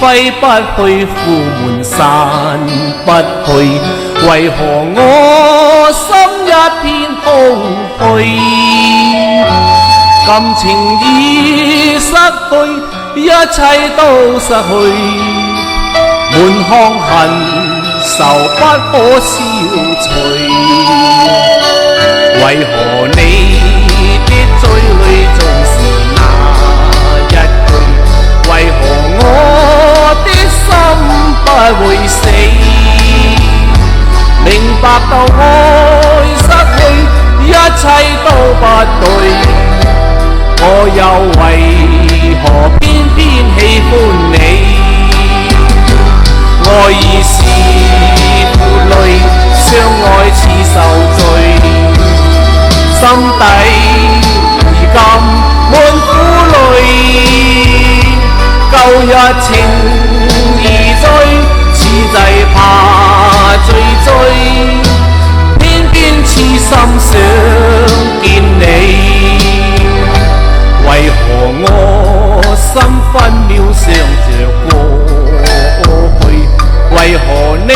揮不去，負門散不去，為何我心一片空虛？感情已失去，一切都失去，滿腔恨愁不可消除。為何你的嘴裏總是那一句？為何我的心不會死？明白到愛失去，一切都不對。我又為何偏偏喜歡你？愛已是負累，相愛似受罪，心底如今滿苦淚。舊日情已追，此際怕追追，偏偏痴心想見你。為何我心分秒想着過去？為何你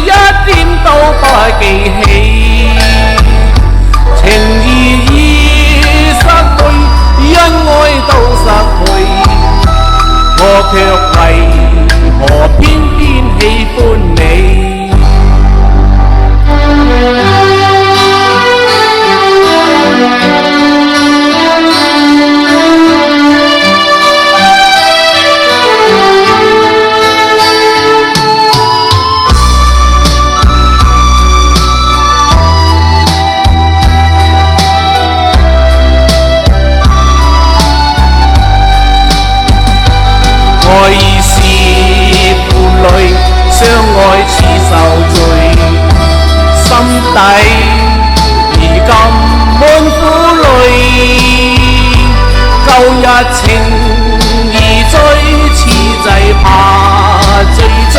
一點都不記起？情義已失去，恩愛都失去，我卻為何偏偏喜歡你？愛已是負累，相愛似受罪，心底如今滿苦淚。舊日情已追，此際怕追追，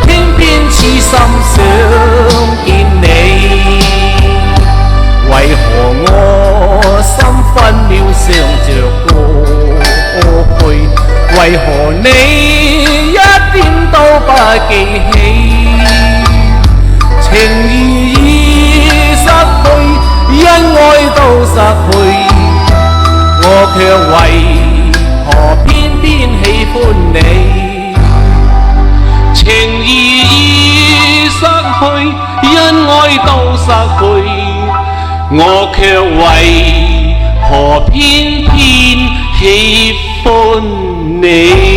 偏偏痴心想見你。為何我心分秒想着過去？為何你一點都不記起？情義已失去，恩愛都失去，我卻為何偏偏喜歡你？情義已失去，恩愛都失去，我卻為何偏偏喜歡你？